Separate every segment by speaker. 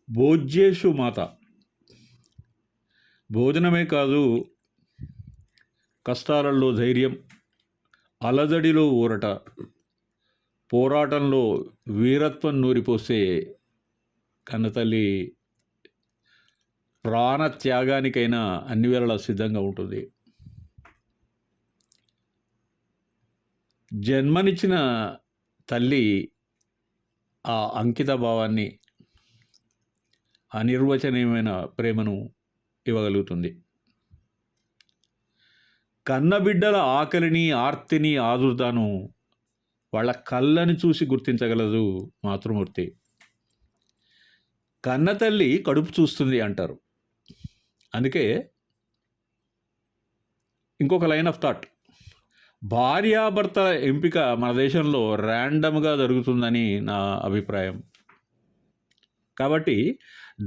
Speaker 1: భోజ్యేషు మాత. భోజనమే కాదు, కష్టాలలో ధైర్యం, అలజడిలో ఊరట, పోరాటంలో వీరత్వం నూరిపోసే కన్నతల్లి ప్రాణ త్యాగానికైనా అన్ని వేళలా సిద్ధంగా ఉంటుంది. జన్మనిచ్చిన తల్లి ఆ అంకిత భావాన్ని, అనిర్వచనీయమైన ప్రేమను ఇవ్వగలుగుతుంది. కన్నబిడ్డల ఆకలిని, ఆర్తిని, ఆదుర్దాను వాళ్ళ కళ్ళని చూసి గుర్తించగలదు మాతృమూర్తి. కన్నతల్లి కడుపు చూస్తుంది అంటారు. అందుకే ఇంకొక లైన్ ఆఫ్ థాట్, భార్యాభర్త ఎంపిక మన దేశంలో ర్యాండమ్గా జరుగుతుందని నా అభిప్రాయం. కాబట్టి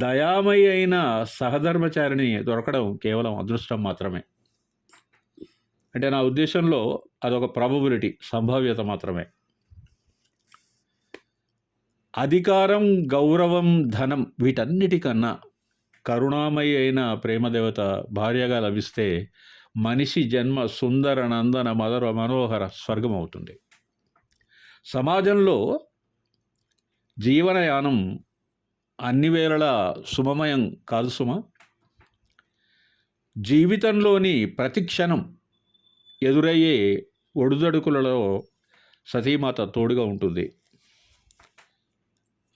Speaker 1: దయామయి అయిన సహధర్మచారిని దొరకడం కేవలం అదృష్టం మాత్రమే. అంటే నా ఉద్దేశంలో అదొక ప్రాబబిలిటీ, సంభావ్యత మాత్రమే. అధికారం, గౌరవం, ధనం వీటన్నిటికన్నా కరుణామయి అయిన ప్రేమదేవత భార్యగా లభిస్తే మనిషి జన్మ సుందర నందన మధుర మనోహర స్వర్గం అవుతుంది. సమాజంలో జీవనయానం అన్ని వేళలా సుమమయం కాదు సుమ. జీవితంలోని ప్రతి క్షణం ఎదురయ్యే ఒడుదడుకులలో సతీమాత తోడుగా ఉంటుంది.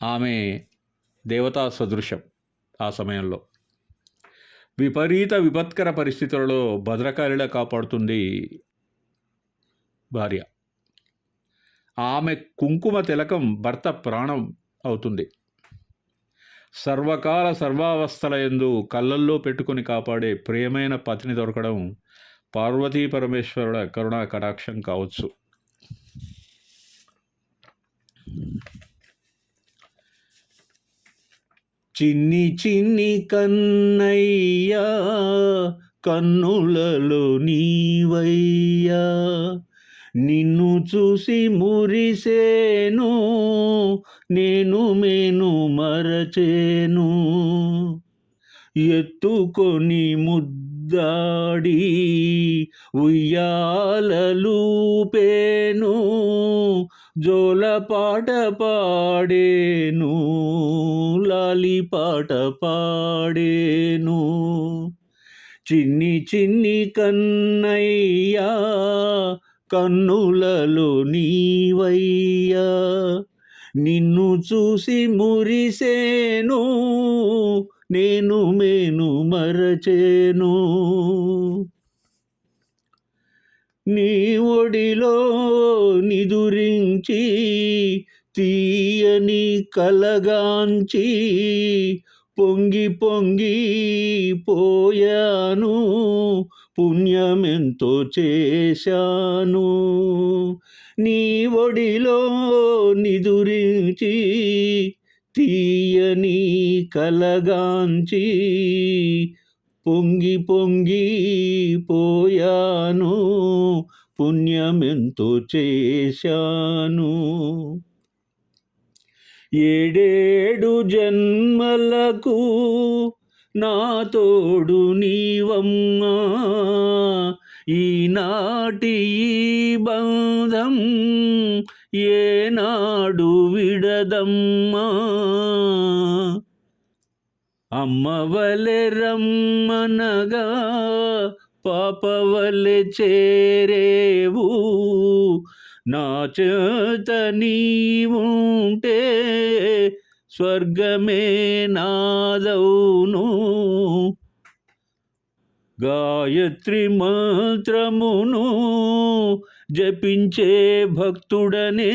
Speaker 1: ఆమె దేవతా సదృశం. ఆ సమయంలో విపరీత విపత్కర పరిస్థితులలో భద్రకాళిలా కాపాడుతుంది భార్య. ఆమె కుంకుమ తిలకం భర్త ప్రాణం అవుతుంది. సర్వకాల సర్వావస్థల యందు కళ్ళల్లో పెట్టుకొని కాపాడే ప్రియమైన పతిని దొరకడం పార్వతీ పరమేశ్వరుల కరుణా కటాక్షం కావచ్చు. చిన్ని చిన్ని కన్నయ్యా, కన్నులలో నీవయ్యా, నిన్ను చూసి మురిసేను, నేను మేను మరచేను, ఎత్తుకొని ముద్దాడి ఉయ్యాలలూపేను, జోలపాట పాడేను, లాలిపాట పాడేను. చిన్ని చిన్ని కన్నయ్యా, కన్నులలో నీవయ్యా, నిన్ను చూసి మురిసేను, నేను మేను మరచేను. నీ ఒడిలో నిదురించి తీయని కలగాంచి పొంగి పొంగి పోయాను, పుణ్యమెంతో చేశాను. నీ ఒడిలో నిదురించి తీయని కలగాంచి పొంగి పొంగి పోయాను, పుణ్యమెంతో చేశాను. ఏడేడు జన్మలకు నా తోడు నీవమ్మా, ఈనాటి ఈ బంధం ఏనాడు విడదమ్మా. అమ్మవలె రమ్మనగా పాపవలె చేరేవు, నా చేత నీవుంటే స్వర్గమే నాదౌను. గాయత్రి మంత్రమును జపించే భక్తుడనే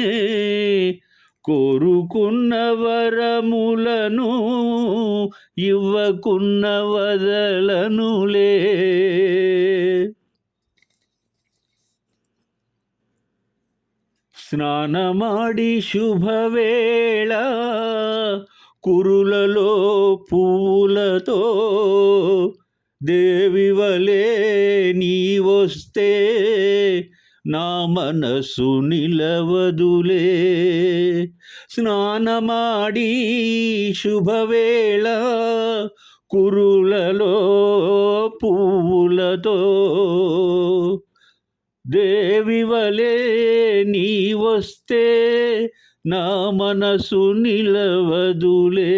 Speaker 1: కోరుకున్న వరములను ఇవ్వకున్న వదలనులే. స్నానమాడి శుభవేళ కురులలో పువ్వులతో దేవివలే నీవొస్తే నా మనసు నిలవదులే. స్నానమాడి శుభవేళ కురులలో పువ్వులతో దేవివలే నీ వస్తే నా మనసు నిలవదులే.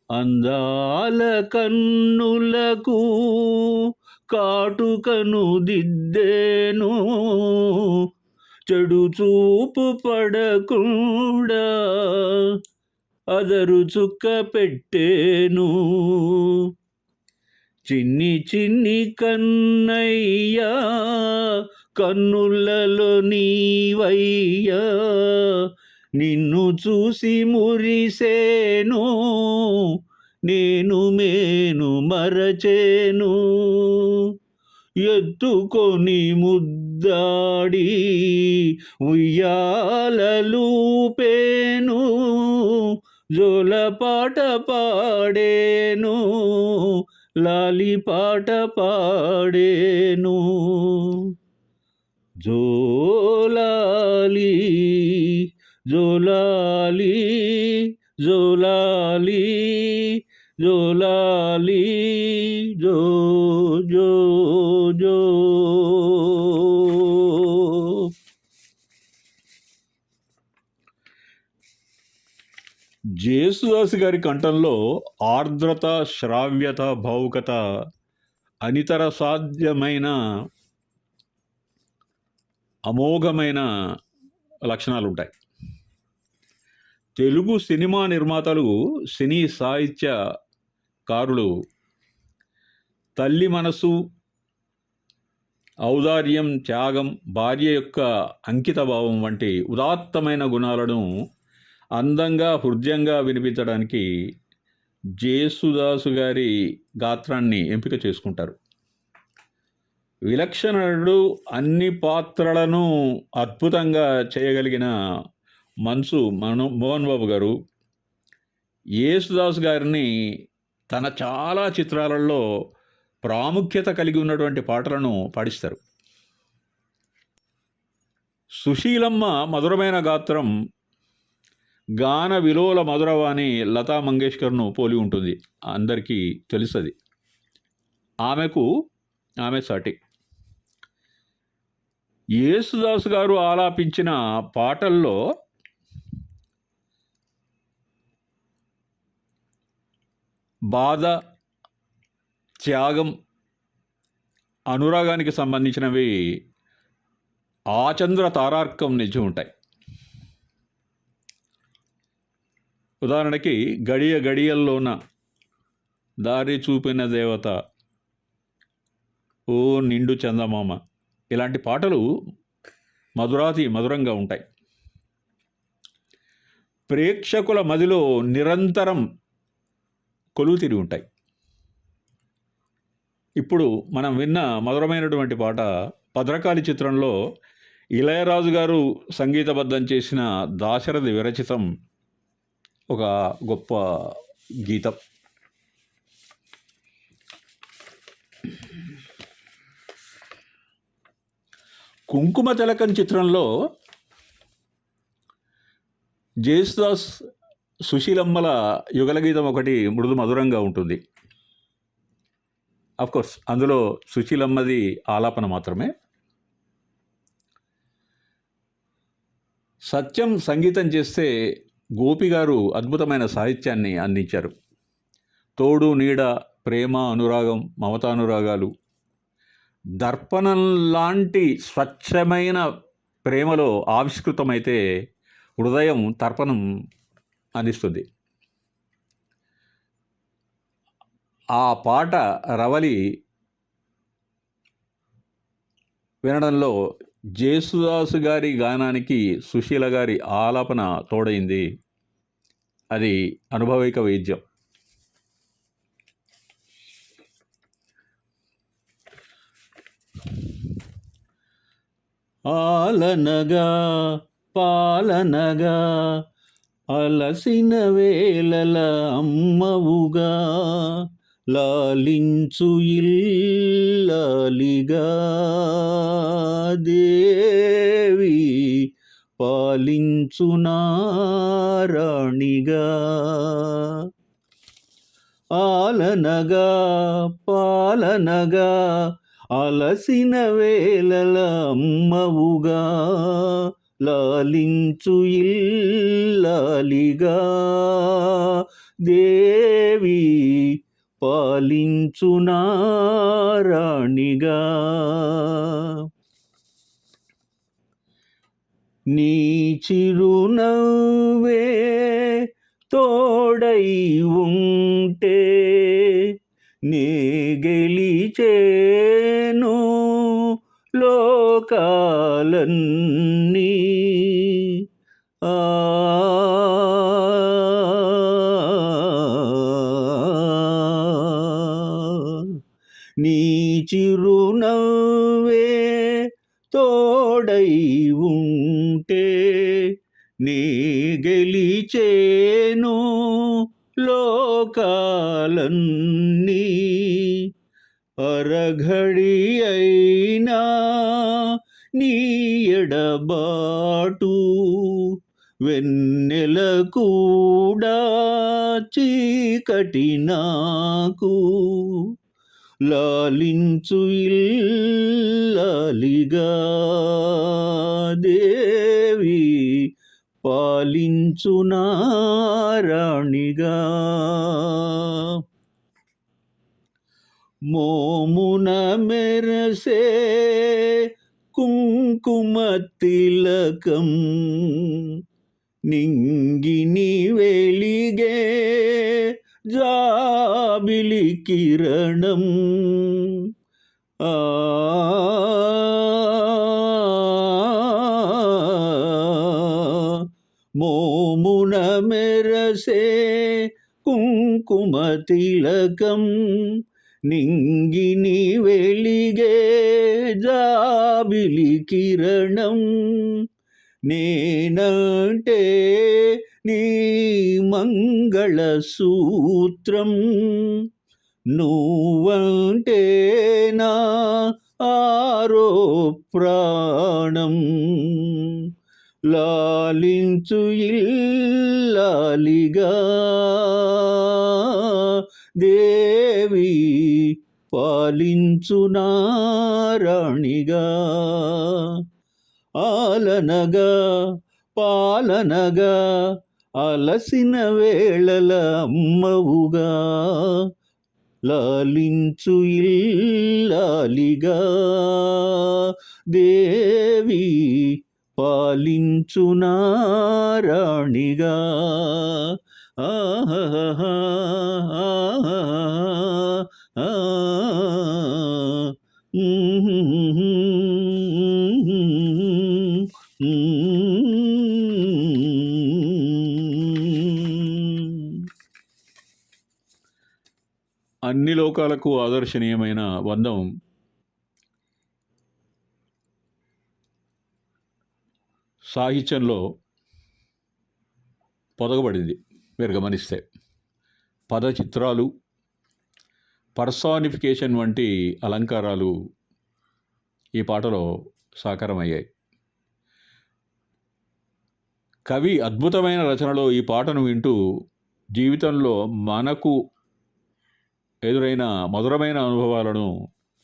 Speaker 1: అందాల కన్నులకు కాటుకను దిద్దేను, చెడు చూపు పడకుండా అదరు చుక్క పెట్టేను. చిన్ని చిన్ని కన్నయ్యా కన్నులలో నీవయ్యా, నిన్ను చూసి మురిసేను, నేను మేను మరచేను. ఎత్తుకొని ముద్దాడి ఉయ్యాలలూపేను, జోలపాట పాడేను, లాలి పాట పాడేను. జోలాలి జోలాలి జోలాలి జోలాలి జో జో జో. జేసుదాసు గారి కంఠంలో ఆర్ద్రత, శ్రావ్యత, భావుకత అనితర సాధ్యమైన అమోఘమైన లక్షణాలు ఉంటాయి. తెలుగు సినిమా నిర్మాతలు, సినీ సాహిత్యకారులు తల్లి మనసు, ఔదార్యం, త్యాగం, భార్య యొక్క అంకిత భావం వంటి ఉదాత్తమైన గుణాలను అందంగా, హృదయంగా వినిపించడానికి జేసుదాసు గారి గాత్రాన్ని ఎంపిక చేసుకుంటారు. విలక్షణ నటుడు, అన్ని పాత్రలను అద్భుతంగా చేయగలిగిన మనసు మోహన్ బాబు గారు యేసుదాస్ గారిని తన చాలా చిత్రాలలో ప్రాముఖ్యత కలిగి ఉన్నటువంటి పాటలను పాడిస్తారు. సుశీలమ్మ మధురమైన గాత్రం గాన విలోల మధురవాణి లతా మంగేష్కర్ను పోలి ఉంటుంది, అందరికీ తెలుస్తుంది. ఆమె సాటి. యేసుదాసు గారు ఆలాపించిన పాటల్లో బాధ, త్యాగం, అనురాగానికి సంబంధించినవి ఆచంద్ర తారార్కం నిలిచి ఉంటాయి. ఉదాహరణకి గడియ గడియల్లోన దారి చూపిన దేవత, ఓ నిండు చందమామ, ఇలాంటి పాటలు మధురంగా ఉంటాయి. ప్రేక్షకుల మదిలో నిరంతరం కొలువు తిరిగి ఉంటాయి. ఇప్పుడు మనం విన్న మధురమైనటువంటి పాట భద్రకాళి చిత్రంలో ఇళయరాజు గారు సంగీతబద్ధం చేసిన దాశరథి విరచితం ఒక గొప్ప గీతం. కుంకుమ తిలకం చిత్రంలో జేసుదాస్ సుశీలమ్మల యుగల గీతం ఒకటి మృదు మధురంగా ఉంటుంది. అఫ్కోర్స్ అందులో సుశీలమ్మది ఆలాపన మాత్రమే. సత్యం సంగీతం చేస్తే గోపి గారు అద్భుతమైన సాహిత్యాన్ని అందించారు. తోడు నీడ, ప్రేమ, అనురాగం, మమతానురాగాలు, దర్పణం లాంటి స్వచ్ఛమైన ప్రేమలో ఆవిష్కృతమైతే హృదయం తర్పణం అందిస్తుంది. ఆ పాట రవలి వినడంలో జేసుదాసు గారి గానానికి సుశీల గారి ఆలాపన తోడైంది. అది అనుభవిక వైద్యం. ఆలనగా పాలనగా అలసిన వేళల అమ్మవుగా, లాలించు ఇల్లాలిగా దేవి పాలించునా రాణిగా. ఆలనగా పాలనగా అలసిన వేళల అమ్మవుగా, లాలించు ఇల్లాలిగా దేవి, పాలించునా రాణిగా. నీ చిరునవ్వే తోడై ఉంటే నే గెలిచేను లోకాలన్నీ. ఆ నీ చిరునవ్వే తోడై ఉంటే నీ గెలిచేను లోకాలన్నీ. అరఘడి అయినా నీ ఎడబాటు వెన్నెల కూడా చీకటి నాకు, లాలించు ఇల్లాలిగా దేవి, పాలించునా రాణిగా. మోమున మెరసే కుంకుమ తిలకం నింగిని వెలిగే జాబిలి కిరణం. ఆ మోమున మెరసే కుంకుమ తిలకం నింగిని వెలిగే జాబిలి కిరణం. నేనంటే నీ మంగళ సూత్రం, నువ్వంటే నా ఆరో ప్రాణం. లాలించు ఇల్లాలిగా దేవి, పాలించునా రాణిగా. ఆలనగా పాలనగా అలసిన వేళల అమ్మవుగా, లాలించు ఇల్లాలిగా దేవి, పాలించునా రాణిగా. ఆహా అన్ని లోకాలకు ఆదర్శనీయమైన బంధం సాహిత్యంలో పొదగబడింది. మీరు గమనిస్తే పదచిత్రాలు, పర్సానిఫికేషన్ వంటి అలంకారాలు ఈ పాటలో సాకారమయ్యాయి. కవి అద్భుతమైన రచనలో ఈ పాటను వింటూ జీవితంలో మనకు ఎదురైన మధురమైన అనుభవాలను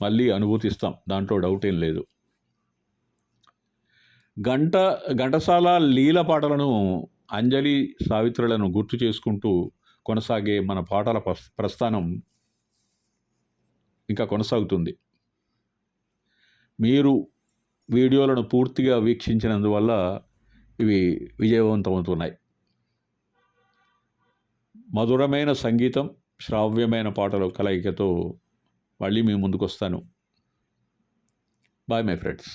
Speaker 1: మళ్ళీ అనుభూతిస్తాం, దాంట్లో డౌట్ ఏం లేదు. ఘంటసాల లీల పాటలను, అంజలి సావిత్రులను గుర్తు చేసుకుంటూ కొనసాగే మన పాటల ప్రస్థానం ఇంకా కొనసాగుతుంది. మీరు వీడియోలను పూర్తిగా వీక్షించినందువల్ల ఇవి విజయవంతమవుతున్నాయి. మధురమైన సంగీతం, శ్రావ్యమైన పాటలు కలయికతో మళ్ళీ మీ ముందుకు వస్తాను. Bye my friends.